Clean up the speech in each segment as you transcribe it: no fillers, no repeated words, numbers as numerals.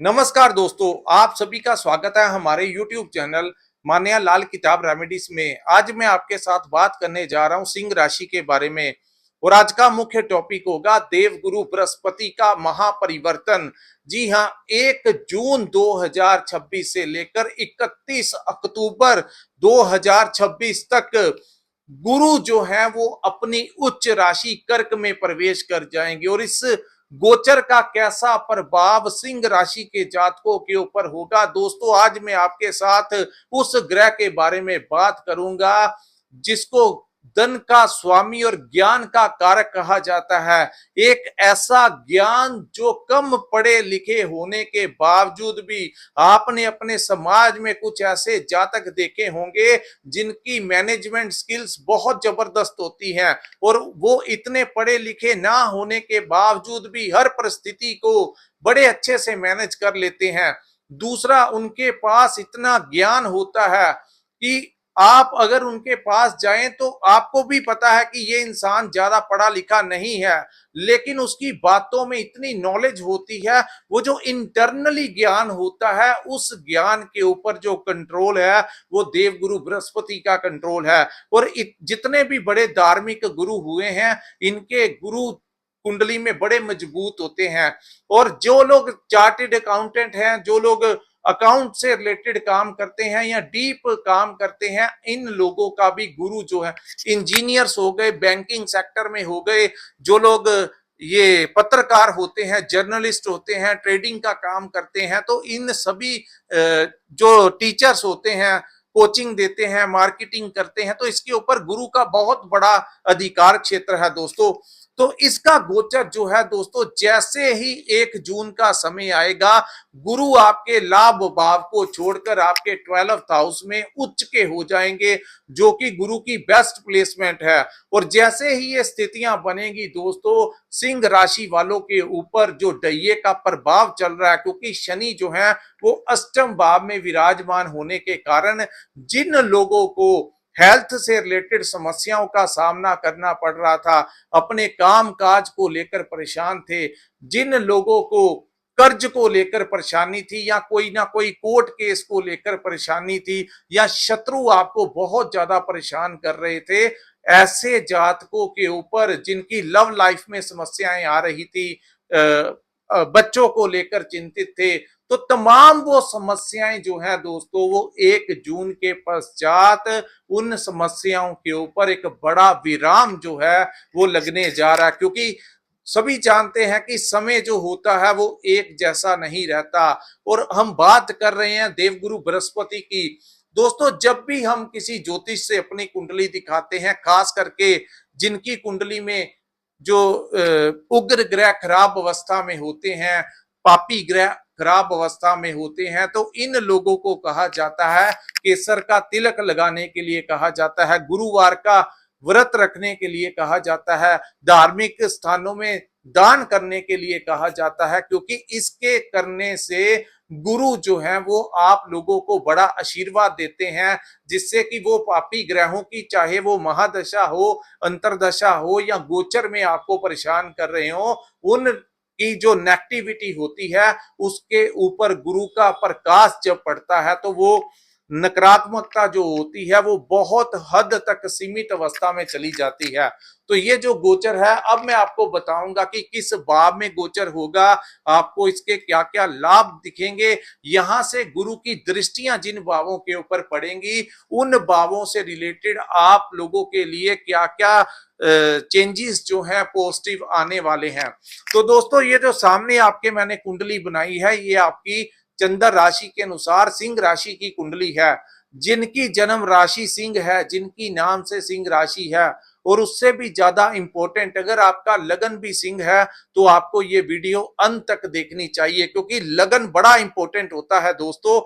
नमस्कार दोस्तों, आप सभी का स्वागत है हमारे YouTube चैनल मान्या लाल किताब रेमेडीज में। आज मैं आपके साथ बात करने जा रहा हूं सिंह राशि के बारे में। और आज का मुख्य टॉपिक होगा देवगुरु बृहस्पति का महापरिवर्तन। जी हां, 1 जून 2026 से लेकर 31 अक्टूबर 2026 तक गुरु जो है वो अपनी उच्च राशि कर्क में प्रवेश कर जाएंगे। और इस गोचर का कैसा प्रभाव सिंह राशि के जातकों के ऊपर होगा, दोस्तों आज मैं आपके साथ उस ग्रह के बारे में बात करूंगा जिसको धन का स्वामी और ज्ञान का कारक कहा जाता है। एक ऐसा ज्ञान जो कम पढ़े लिखे होने के बावजूद भी आपने अपने समाज में कुछ ऐसे जातक देखे होंगे जिनकी मैनेजमेंट स्किल्स बहुत जबरदस्त होती हैं और वो इतने पढ़े लिखे ना होने के बावजूद भी हर परिस्थिति को बड़े अच्छे से मैनेज कर लेते हैं। दूसरा, उनके पास इतना ज्ञान होता है कि आप अगर उनके पास जाएं तो आपको भी पता है कि ये इंसान ज्यादा पढ़ा लिखा नहीं है, लेकिन उसकी बातों में इतनी नॉलेज होती है। वो जो इंटरनली ज्ञान होता है, उस ज्ञान के ऊपर जो कंट्रोल है वो देवगुरु बृहस्पति का कंट्रोल है। और जितने भी बड़े धार्मिक गुरु हुए हैं, इनके गुरु कुंडली में बड़े मजबूत होते हैं। और जो लोग चार्टेड अकाउंटेंट हैं, जो लोग अकाउंट से रिलेटेड काम करते हैं या डीप काम करते हैं, इन लोगों का भी गुरु जो है, इंजीनियर्स हो गए, बैंकिंग सेक्टर में हो गए, जो लोग ये पत्रकार होते हैं, जर्नलिस्ट होते हैं, ट्रेडिंग का काम करते हैं, तो इन सभी जो टीचर्स होते हैं, कोचिंग देते हैं, मार्केटिंग करते हैं, तो इसके ऊपर गुरु का बहुत बड़ा अधिकार क्षेत्र है दोस्तों। तो इसका गोचर जो है दोस्तों, जैसे ही 1 जून का समय आएगा, गुरु आपके लाभ भाव को छोड़कर आपके 12th हाउस में उच्च के हो जाएंगे, जो कि गुरु की बेस्ट प्लेसमेंट है। और जैसे ही ये स्थितियां बनेगी दोस्तों, सिंह राशि वालों के ऊपर जो डैये का प्रभाव चल रहा है, क्योंकि शनि जो है वो अष्टम भाव में विराजमान होने के कारण जिन लोगों को हेल्थ से रिलेटेड समस्याओं का सामना करना पड़ रहा था, अपने काम काज को लेकर परेशान थे, जिन लोगों को कर्ज को लेकर परेशानी थी या कोई ना कोई कोर्ट केस को लेकर परेशानी थी, या शत्रु आपको बहुत ज्यादा परेशान कर रहे थे, ऐसे जातकों के ऊपर जिनकी लव लाइफ में समस्याएं आ रही थी, बच्चों को लेकर चिंतित थे, तो तमाम वो समस्याएं जो है दोस्तों, वो 1 जून के पश्चात उन समस्याओं के ऊपर एक बड़ा विराम जो है वो लगने जा रहा है। क्योंकि सभी जानते हैं कि समय जो होता है वो एक जैसा नहीं रहता। और हम बात कर रहे हैं देवगुरु बृहस्पति की। दोस्तों, जब भी हम किसी ज्योतिष से अपनी कुंडली दिखाते हैं, खास करके जिनकी कुंडली में जो उग्र ग्रह खराब अवस्था में होते हैं, पापी ग्रह खराब अवस्था में होते हैं, तो इन लोगों को कहा जाता है, केसर का तिलक लगाने के लिए कहा जाता है, गुरुवार का व्रत रखने के लिए कहा जाता है, धार्मिक स्थानों में दान करने के लिए कहा जाता है, क्योंकि इसके करने से गुरु जो है वो आप लोगों को बड़ा आशीर्वाद देते हैं, जिससे कि वो पापी ग्रहों की, चाहे वो महादशा हो, अंतरदशा हो या गोचर में आपको परेशान कर रहे हो, उन की जो नेगेटिविटी होती है उसके ऊपर गुरु का प्रकाश जब पड़ता है तो वो नकारात्मकता जो होती है वो बहुत हद तक सीमित अवस्था में चली जाती है। तो ये जो गोचर है, अब मैं आपको बताऊंगा कि किस भाव में गोचर होगा, आपको इसके क्या क्या लाभ दिखेंगे, यहां से गुरु की दृष्टियां जिन भावों के ऊपर पड़ेंगी, उन भावों से रिलेटेड आप लोगों के लिए क्या क्या चेंजेस जो है पॉजिटिव आने वाले हैं। तो दोस्तों, ये जो सामने आपके मैंने कुंडली बनाई है, ये आपकी चंद्र राशि के अनुसार सिंह राशि की कुंडली है। जिनकी जन्म राशि सिंह है, जिनकी नाम से सिंह राशि है, और उससे भी ज्यादा इंपॉर्टेंट, अगर आपका लगन भी सिंह है तो आपको ये वीडियो अंत तक देखनी चाहिए, क्योंकि लगन बड़ा इंपॉर्टेंट होता है दोस्तों।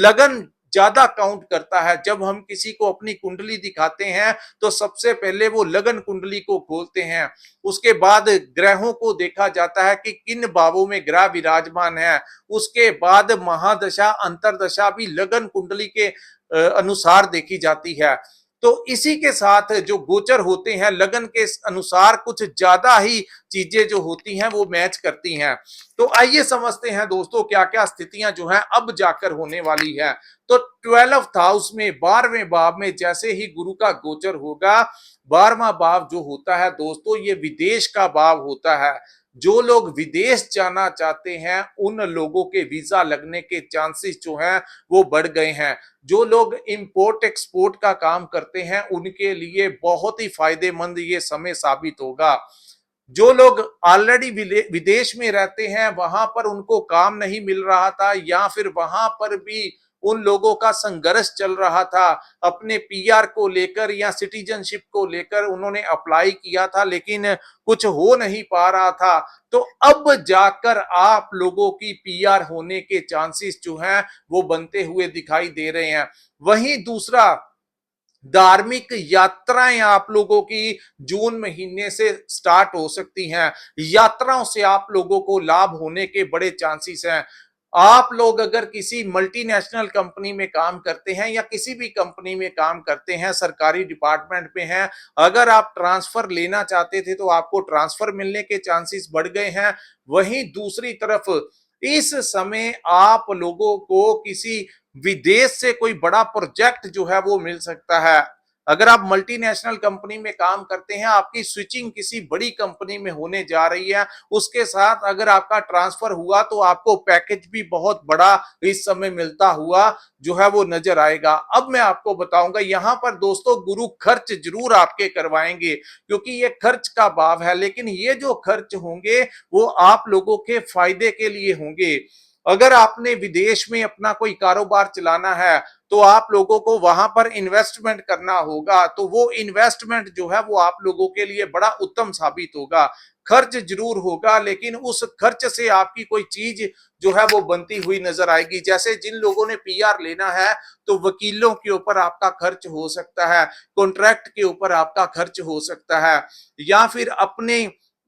लगन ज्यादा काउंट करता है। जब हम किसी को अपनी कुंडली दिखाते हैं तो सबसे पहले वो लगन कुंडली को खोलते हैं, उसके बाद ग्रहों को देखा जाता है कि किन भावों में ग्रह विराजमान है, उसके बाद महादशा अंतरदशा भी लगन कुंडली के अनुसार देखी जाती है। तो इसी के साथ जो गोचर होते हैं लगन के अनुसार कुछ ज्यादा ही चीजें जो होती हैं वो मैच करती हैं। तो आइए समझते हैं दोस्तों क्या क्या स्थितियां जो हैं अब जाकर होने वाली है। तो 12th हाउस में 12वें भाव में जैसे ही गुरु का गोचर होगा, 12वां भाव जो होता है दोस्तों ये विदेश का भाव होता है। जो लोग विदेश जाना चाहते हैं उन लोगों के वीजा लगने के चांसेस जो हैं वो बढ़ गए हैं। जो लोग इंपोर्ट एक्सपोर्ट का काम करते हैं उनके लिए बहुत ही फायदेमंद ये समय साबित होगा। जो लोग ऑलरेडी विदेश में रहते हैं वहां पर उनको काम नहीं मिल रहा था या फिर वहां पर भी उन लोगों का संघर्ष चल रहा था अपने पीआर को लेकर या सिटीजनशिप को लेकर, उन्होंने अप्लाई किया था लेकिन कुछ हो नहीं पा रहा था, तो अब जाकर आप लोगों की पीआर होने के चांसेस जो हैं वो बनते हुए दिखाई दे रहे हैं। वहीं दूसरा, धार्मिक यात्राएं आप लोगों की जून महीने से स्टार्ट हो सकती हैं। यात्राओं से आप लोगों को लाभ होने के बड़े चांसेस हैं। आप लोग अगर किसी मल्टीनेशनल कंपनी में काम करते हैं या किसी भी कंपनी में काम करते हैं, सरकारी डिपार्टमेंट में हैं, अगर आप ट्रांसफर लेना चाहते थे तो आपको ट्रांसफर मिलने के चांसेस बढ़ गए हैं। वहीं दूसरी तरफ इस समय आप लोगों को किसी विदेश से कोई बड़ा प्रोजेक्ट जो है वो मिल सकता है। अगर आप मल्टीनेशनल कंपनी में काम करते हैं, आपकी स्विचिंग किसी बड़ी कंपनी में होने जा रही है, उसके साथ अगर आपका ट्रांसफर हुआ तो आपको पैकेज भी बहुत बड़ा इस समय मिलता हुआ जो है वो नजर आएगा। अब मैं आपको बताऊंगा यहाँ पर दोस्तों गुरु खर्च जरूर आपके करवाएंगे क्योंकि ये खर्च का भाव है, लेकिन ये जो खर्च होंगे वो आप लोगों के फायदे के लिए होंगे। अगर आपने विदेश में अपना कोई कारोबार चलाना है तो आप लोगों को वहां पर इन्वेस्टमेंट करना होगा, तो वो इन्वेस्टमेंट जो है वो आप लोगों के लिए बड़ा उत्तम साबित होगा। खर्च जरूर होगा लेकिन उस खर्च से आपकी कोई चीज जो है वो बनती हुई नजर आएगी। जैसे जिन लोगों ने पीआर लेना है तो वकीलों के ऊपर आपका खर्च हो सकता है, कॉन्ट्रैक्ट के ऊपर आपका खर्च हो सकता है, या फिर अपने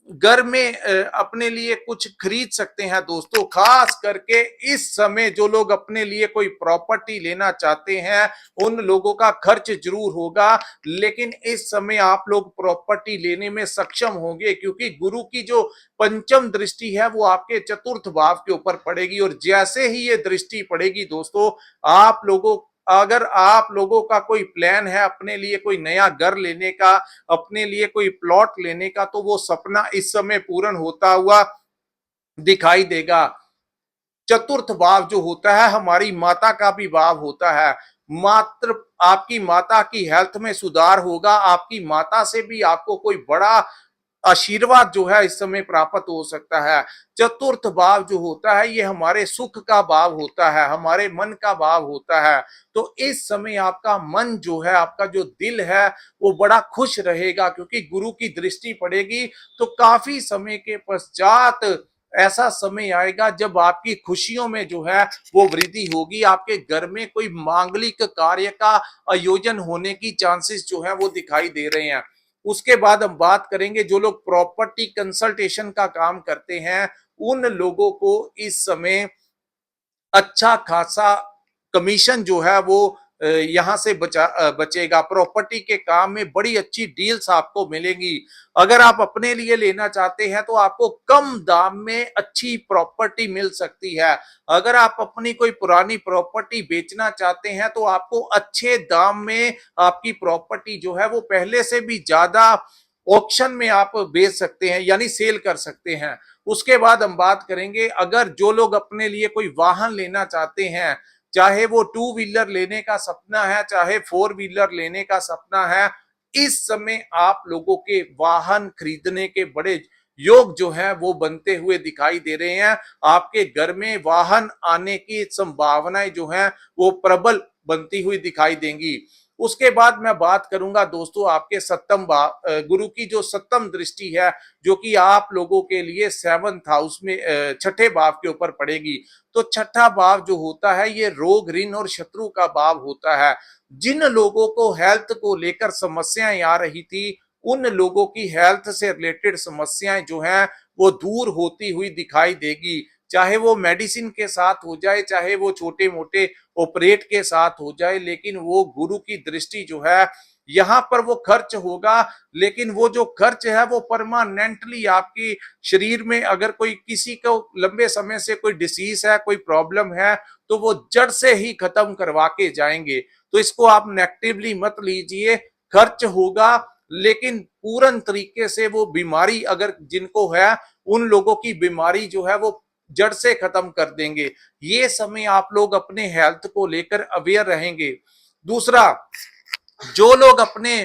घर में अपने लिए कुछ खरीद सकते हैं दोस्तों। खास करके इस समय जो लोग अपने लिए कोई प्रॉपर्टी लेना चाहते हैं उन लोगों का खर्च जरूर होगा, लेकिन इस समय आप लोग प्रॉपर्टी लेने में सक्षम होंगे क्योंकि गुरु की जो पंचम दृष्टि है वो आपके चतुर्थ भाव के ऊपर पड़ेगी। और जैसे ही ये दृष्टि पड़ेगी दोस्तों, आप लोगों अगर आप लोगों का कोई प्लान है अपने लिए कोई नया घर लेने का, अपने लिए कोई प्लॉट लेने का, तो वो सपना इस समय पूर्ण होता हुआ दिखाई देगा। चतुर्थ भाव जो होता है हमारी माता का भी भाव होता है। मात्र आपकी माता की हेल्थ में सुधार होगा, आपकी माता से भी आपको कोई बड़ा आशीर्वाद जो है इस समय प्राप्त हो सकता है। चतुर्थ भाव जो होता है ये हमारे सुख का भाव होता है, हमारे मन का भाव होता है। तो इस समय आपका मन जो है, आपका जो दिल है वो बड़ा खुश रहेगा क्योंकि गुरु की दृष्टि पड़ेगी। तो काफी समय के पश्चात ऐसा समय आएगा जब आपकी खुशियों में जो है वो वृद्धि होगी। आपके घर में कोई मांगलिक कार्य का आयोजन होने की चांसेस जो है वो दिखाई दे रहे हैं। उसके बाद हम बात करेंगे जो लोग प्रॉपर्टी कंसल्टेशन का काम करते हैं उन लोगों को इस समय अच्छा खासा कमीशन जो है वो यहाँ से बचेगा। प्रॉपर्टी के काम में बड़ी अच्छी डील्स आपको मिलेंगी। अगर आप अपने लिए लेना चाहते हैं तो आपको कम दाम में अच्छी प्रॉपर्टी मिल सकती है। अगर आप अपनी कोई पुरानी प्रॉपर्टी बेचना चाहते हैं तो आपको अच्छे दाम में आपकी प्रॉपर्टी जो है वो पहले से भी ज्यादा ऑक्शन में आप बेच सकते हैं, यानी सेल कर सकते हैं। उसके बाद हम बात करेंगे अगर जो लोग अपने लिए कोई वाहन लेना चाहते हैं, चाहे वो टू व्हीलर लेने का सपना है चाहे फोर व्हीलर लेने का सपना है, इस समय आप लोगों के वाहन खरीदने के बड़े योग जो है वो बनते हुए दिखाई दे रहे हैं। आपके घर में वाहन आने की संभावनाएं जो हैं वो प्रबल बनती हुई दिखाई देंगी। उसके बाद मैं बात करूंगा दोस्तों आपके सप्तम भाव, गुरु की जो सप्तम दृष्टि है जो कि आप लोगों के लिए 7th हाउस में छठे भाव के ऊपर पड़ेगी। तो छठा भाव जो होता है ये रोग ऋण और शत्रु का भाव होता है। जिन लोगों को हेल्थ को लेकर समस्याएं आ रही थी उन लोगों की हेल्थ से रिलेटेड समस्याएं जो हैं वो दूर होती हुई दिखाई देगी। चाहे वो मेडिसिन के साथ हो जाए चाहे वो छोटे मोटे ऑपरेट के साथ हो जाए, लेकिन वो गुरु की दृष्टि जो है यहाँ पर वो खर्च होगा, लेकिन वो जो खर्च है वो परमानेंटली आपकी शरीर में, अगर कोई किसी को लंबे समय से कोई डिसीज है, कोई प्रॉब्लम है, तो वो जड़ से ही खत्म करवा के जाएंगे। तो इसको आप नेगेटिवली मत लीजिए। खर्च होगा, लेकिन पूर्ण तरीके से वो बीमारी अगर जिनको है, उन लोगों की बीमारी जो है वो जड़ से खत्म कर देंगे। ये समय आप लोग अपने हेल्थ को लेकर अवेयर रहेंगे। दूसरा, जो लोग अपने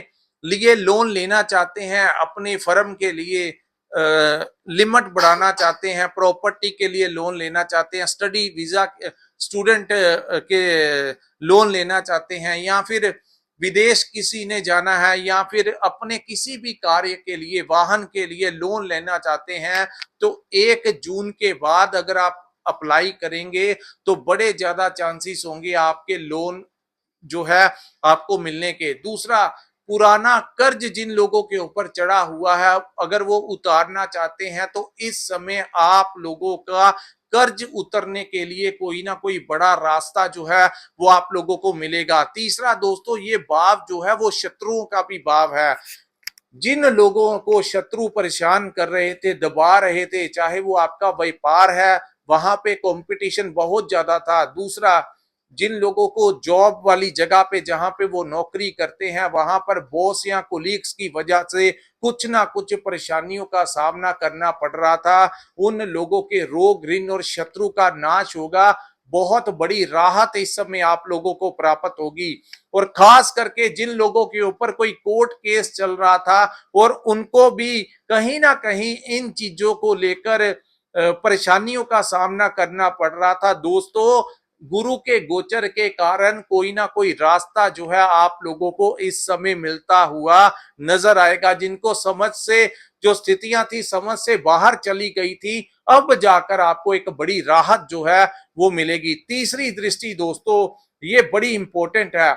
लिए लोन लेना चाहते हैं, अपने फर्म के लिए लिमिट बढ़ाना चाहते हैं, प्रॉपर्टी के लिए लोन लेना चाहते हैं, स्टडी वीजा स्टूडेंट के लोन लेना चाहते हैं, या फिर विदेश किसी ने जाना है, या फिर अपने किसी भी कार्य के लिए, वाहन के लिए लोन लेना चाहते हैं, तो 1 जून के बाद अगर आप अप्लाई करेंगे तो बड़े ज्यादा चांसेस होंगे आपके लोन जो है आपको मिलने के। दूसरा, पुराना कर्ज जिन लोगों के ऊपर चढ़ा हुआ है, अगर वो उतारना चाहते हैं तो इस समय आप लोगों का कर्ज उतरने के लिए कोई ना कोई बड़ा रास्ता जो है वो आप लोगों को मिलेगा। तीसरा दोस्तों, ये भाव जो है वो शत्रुओं का भी भाव है। जिन लोगों को शत्रु परेशान कर रहे थे, दबा रहे थे, चाहे वो आपका व्यापार है, वहां पे कंपटीशन बहुत ज्यादा था। दूसरा, जिन लोगों को जॉब वाली जगह पे, जहां पे वो नौकरी करते हैं, वहां पर बॉस या कोलीग्स की वजह से कुछ ना कुछ परेशानियों का सामना करना पड़ रहा था, उन लोगों के रोग ऋण और शत्रु का नाश होगा। बहुत बड़ी राहत इस समय आप लोगों को प्राप्त होगी। और खास करके जिन लोगों के ऊपर कोई कोर्ट केस चल रहा था और उनको भी कहीं ना कहीं इन चीजों को लेकर परेशानियों का सामना करना पड़ रहा था, दोस्तों गुरु के गोचर के कारण कोई ना कोई रास्ता जो है आप लोगों को इस समय मिलता हुआ नजर आएगा। जिनको समझ से जो स्थितियां थी, समझ से बाहर चली गई थी, अब जाकर आपको एक बड़ी राहत जो है वो मिलेगी। तीसरी दृष्टि दोस्तों, ये बड़ी इंपॉर्टेंट है।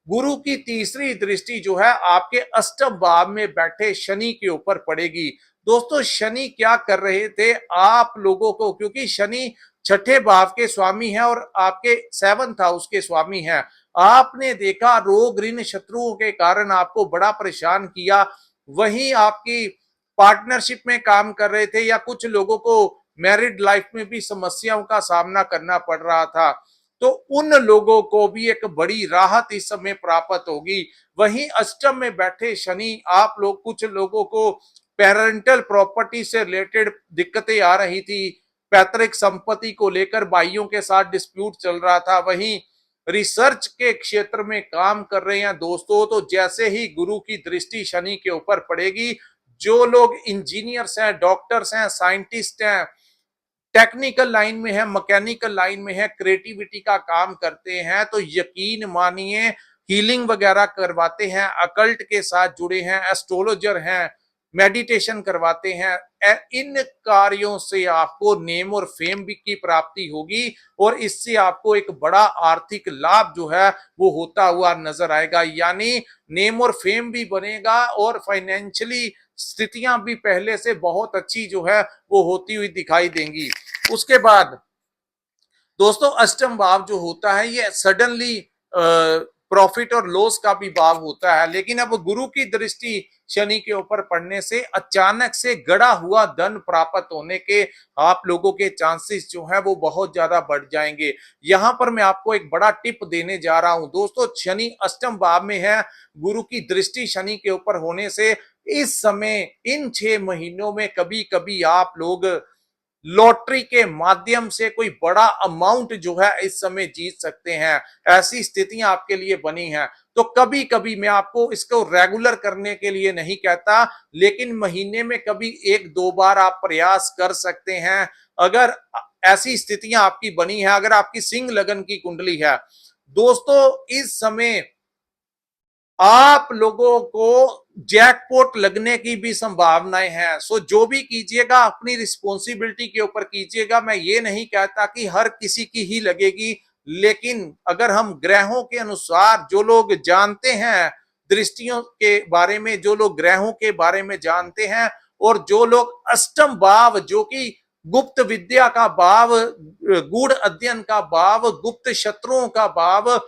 गुरु की तीसरी दृष्टि जो है आपके अष्टम भाव में बैठे शनि के ऊपर पड़ेगी। दोस्तों, शनि क्या कर रहे थे आप लोगों को, क्योंकि शनि छठे भाव के स्वामी है और आपके 7th हाउस के स्वामी है। आपने देखा रोग ऋण शत्रुओं के कारण आपको बड़ा परेशान किया, वहीं आपकी पार्टनरशिप में काम कर रहे थे, या कुछ लोगों को मैरिड लाइफ में भी समस्याओं का सामना करना पड़ रहा था, तो उन लोगों को भी एक बड़ी राहत इस समय प्राप्त होगी। वहीं अष्टम में बैठे शनि, आप लोग कुछ लोगों को पेरेंटल प्रॉपर्टी से रिलेटेड दिक्कतें आ रही थी, पैतृक संपत्ति को लेकर भाइयों के साथ डिस्प्यूट चल रहा था, वहीं रिसर्च के क्षेत्र में काम कर रहे हैं दोस्तों, तो जैसे ही गुरु की दृष्टि शनि के ऊपर पड़ेगी, जो लोग इंजीनियर्स हैं, डॉक्टर्स हैं, साइंटिस्ट हैं, टेक्निकल लाइन में है, मैकेनिकल लाइन में है, क्रिएटिविटी का काम करते हैं, तो यकीन मानिए हीलिंग वगैरह करवाते हैं, अकल्ट के साथ जुड़े हैं, एस्ट्रोलॉजर हैं, मेडिटेशन करवाते हैं, इन कार्यों से आपको नेम और फेम भी की प्राप्ति होगी, और इससे आपको एक बड़ा आर्थिक लाभ जो है वो होता हुआ नजर आएगा। यानी नेम और फेम भी बनेगा और फाइनेंशियली स्थितियां भी पहले से बहुत अच्छी जो है वो होती हुई दिखाई देंगी। उसके बाद दोस्तों, अष्टम भाव जो होता है ये सडनली प्रॉफिट और लॉस का भी भाव होता है, लेकिन अब गुरु की दृष्टि शनि के ऊपर पड़ने से अचानक से गड़ा हुआ धन प्राप्त होने के आप लोगों के चांसेस जो है वो बहुत ज्यादा बढ़ जाएंगे। यहां पर मैं आपको एक बड़ा टिप देने जा रहा हूं दोस्तों, शनि अष्टम भाव में है, गुरु की दृष्टि शनि के ऊपर होने से इस समय इन 6 महीनों में कभी कभी आप लोग लॉटरी के माध्यम से कोई बड़ा अमाउंट जो है इस समय जीत सकते हैं। ऐसी स्थितियां आपके लिए बनी हैं। तो कभी कभी, मैं आपको इसको रेगुलर करने के लिए नहीं कहता, लेकिन महीने में कभी 1-2 बार आप प्रयास कर सकते हैं। अगर ऐसी स्थितियां आपकी बनी है, अगर आपकी सिंह लगन की कुंडली है दोस्तों, इस समय आप लोगों को जैकपॉट लगने की भी संभावनाएं हैं। सो जो भी कीजिएगा अपनी रिस्पॉन्सिबिलिटी के ऊपर कीजिएगा। मैं ये नहीं कहता कि हर किसी की ही लगेगी, लेकिन अगर हम ग्रहों के अनुसार, जो लोग जानते हैं दृष्टियों के बारे में, जो लोग ग्रहों के बारे में जानते हैं, और जो लोग अष्टम भाव जो कि गुप्त विद्या का भाव, गूढ़ अध्ययन का भाव, गुप्त शत्रुओं का भाव,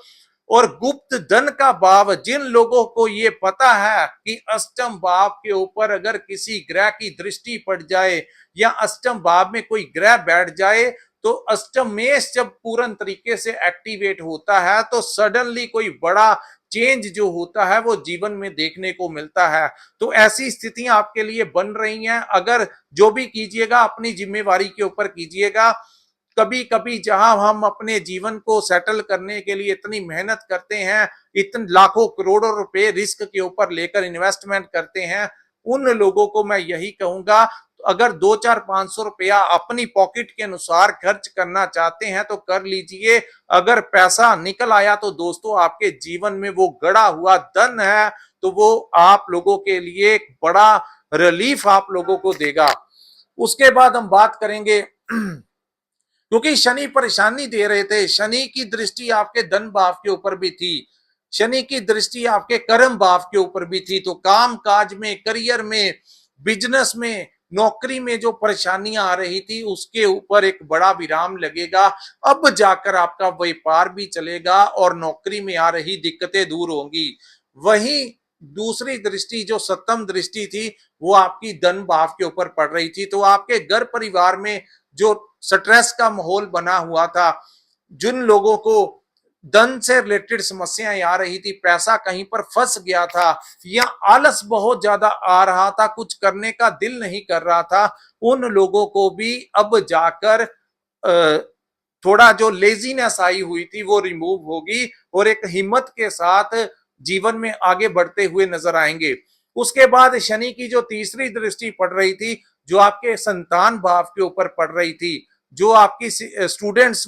और गुप्त धन का भाव, जिन लोगों को ये पता है कि अष्टम भाव के ऊपर अगर किसी ग्रह की दृष्टि पड़ जाए या अष्टम भाव में कोई ग्रह बैठ जाए तो अष्टमेश जब पूर्ण तरीके से एक्टिवेट होता है तो सडनली कोई बड़ा चेंज जो होता है वो जीवन में देखने को मिलता है। तो ऐसी स्थितियां आपके लिए बन रही हैं। अगर जो भी कीजिएगा अपनी जिम्मेवारी के ऊपर कीजिएगा। कभी कभी जहां हम अपने जीवन को सेटल करने के लिए इतनी मेहनत करते हैं, इतने लाखों करोड़ों रुपए रिस्क के ऊपर लेकर इन्वेस्टमेंट करते हैं, उन लोगों को मैं यही कहूंगा, अगर 2-4-500 रुपया अपनी पॉकेट के अनुसार खर्च करना चाहते हैं तो कर लीजिए। अगर पैसा निकल आया तो दोस्तों आपके जीवन में वो गड़ा हुआ धन है तो वो आप लोगों के लिए एक बड़ा रिलीफ आप लोगों को देगा। उसके बाद हम बात करेंगे क्योंकि शनि परेशानी दे रहे थे, शनि की दृष्टि आपके धन भाव के ऊपर भी थी, शनि की दृष्टि आपके कर्म भाव के ऊपर भी थी। तो काम काज में, करियर में, बिजनेस में, नौकरी में जो परेशानियां आ रही थी उसके ऊपर एक बड़ा विराम लगेगा। अब जाकर आपका व्यापार भी चलेगा और नौकरी में आ रही दिक्कतें दूर होंगी। वहीं दूसरी दृष्टि जो सप्तम दृष्टि थी वो आपकी धन भाव के ऊपर पड़ रही थी। तो आपके घर परिवार में जो स्ट्रेस का माहौल बना हुआ था, जिन लोगों को धन से रिलेटेड समस्याएं आ रही थी, पैसा कहीं पर फंस गया था या आलस बहुत ज्यादा आ रहा था, कुछ करने का दिल नहीं कर रहा था, उन लोगों को भी अब जाकर थोड़ा जो लेजीनेस आई हुई थी वो रिमूव होगी और एक हिम्मत के साथ जीवन में आगे बढ़ते हुए नजर आएंगे। उसके बाद शनि की जो तीसरी दृष्टि पड़ रही थी, जो आपके संतान भाव के ऊपर पड़ रही थी, जो आपकी स्टूडेंट्स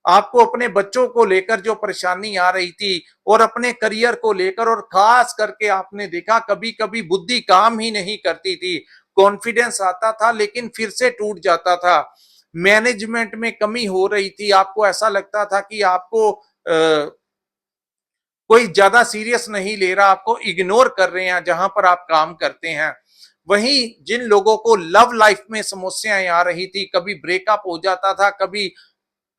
आपको अपने बच्चों को लेकर जो परेशानी आ रही थी और अपने करियर को लेकर, और खास करके आपने देखा कभी कभी बुद्धि काम ही नहीं करती थी, कॉन्फिडेंस आता था लेकिन फिर से टूट जाता था, मैनेजमेंट में कमी हो रही थी, आपको ऐसा लगता था कि आपको कोई ज्यादा सीरियस नहीं ले रहा, आपको इग्नोर कर रहे हैं जहां पर आप काम करते हैं। वहीं जिन लोगों को लव लाइफ में समस्याएं आ रही थी, कभी ब्रेकअप हो जाता था, कभी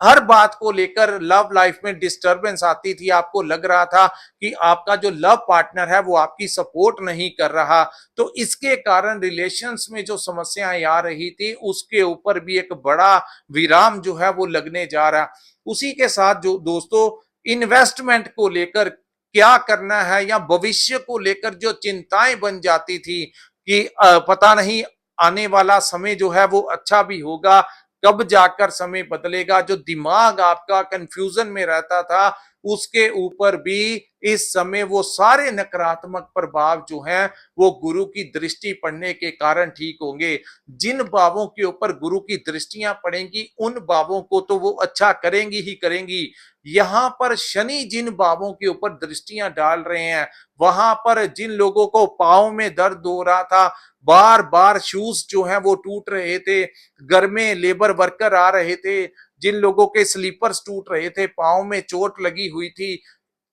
हर बात को लेकर लव लाइफ में डिस्टरबेंस आती थी, आपको लग रहा था कि आपका जो लव पार्टनर है वो आपकी सपोर्ट नहीं कर रहा, तो इसके कारण रिलेशंस में जो समस्याएं आ रही थी उसके ऊपर भी एक बड़ा विराम जो है वो लगने जा रहा। उसी के साथ जो दोस्तों इन्वेस्टमेंट को लेकर क्या करना है या भविष्य को लेकर जो चिंताएं बन जाती थी कि पता नहीं आने वाला समय जो है वो अच्छा भी होगा, कब जाकर समय बदलेगा, जो दिमाग आपका कंफ्यूजन में रहता था उसके ऊपर भी इस समय वो सारे नकारात्मक प्रभाव जो हैं वो गुरु की दृष्टि पड़ने के कारण ठीक होंगे। जिन भावों के ऊपर गुरु की दृष्टियां पड़ेंगी उन भावों को तो वो अच्छा करेंगी ही करेंगी। यहां पर शनि जिन भावों के ऊपर दृष्टियां डाल रहे हैं, वहां पर जिन लोगों को पांव में दर्द हो रहा था, बार बार शूज जो है वो टूट रहे थे, घर में लेबर वर्कर आ रहे थे, जिन लोगों के स्लीपर्स टूट रहे थे, पांव में चोट लगी हुई थी,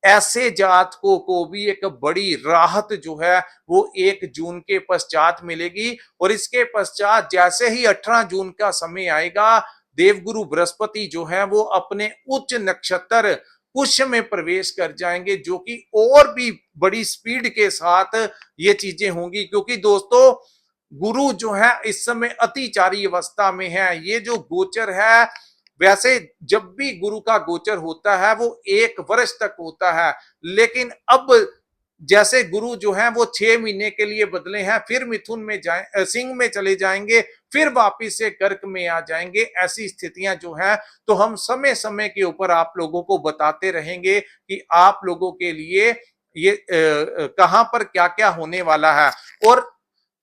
ऐसे जातकों को भी एक बड़ी राहत जो है वो 1 जून के पश्चात मिलेगी। और इसके पश्चात जैसे ही 18 जून का समय आएगा, देवगुरु बृहस्पति जो है वो अपने उच्च नक्षत्र पुष्य में प्रवेश कर जाएंगे, जो कि और भी बड़ी स्पीड के साथ ये चीजें होंगी। क्योंकि दोस्तों गुरु जो है इस समय अतिचारी अवस्था में है। ये जो गोचर है, वैसे जब भी गुरु का गोचर होता है वो 1 वर्ष तक होता है, लेकिन अब जैसे गुरु जो है वो 6 महीने के लिए बदले हैं, फिर मिथुन में जाए, सिंह में चले जाएंगे, फिर वापिस से कर्क में आ जाएंगे। ऐसी स्थितियां जो है तो हम समय समय के ऊपर आप लोगों को बताते रहेंगे कि आप लोगों के लिए ये कहां पर क्या क्या होने वाला है। और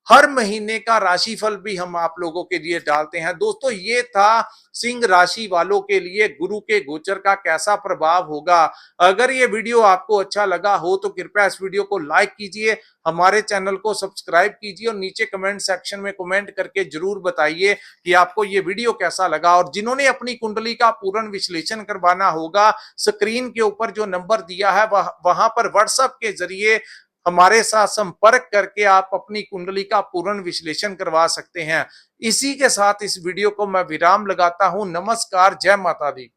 हर महीने का राशिफल भी हम आप लोगों के लिए डालते हैं। दोस्तों ये था सिंह राशि वालों के लिए गुरु के गोचर का कैसा प्रभाव होगा। अगर ये वीडियो आपको अच्छा लगा हो तो कृपया इस वीडियो को लाइक कीजिए, हमारे चैनल को सब्सक्राइब कीजिए और नीचे कमेंट सेक्शन में कमेंट करके जरूर बताइए कि आपको ये वीडियो कैसा लगा। और जिन्होंने अपनी कुंडली का पूर्ण विश्लेषण करवाना होगा, स्क्रीन के ऊपर जो नंबर दिया है वहां पर व्हाट्सएप के जरिए हमारे साथ संपर्क करके आप अपनी कुंडली का पूर्ण विश्लेषण करवा सकते हैं। इसी के साथ इस वीडियो को मैं विराम लगाता हूं। नमस्कार, जय माता दी।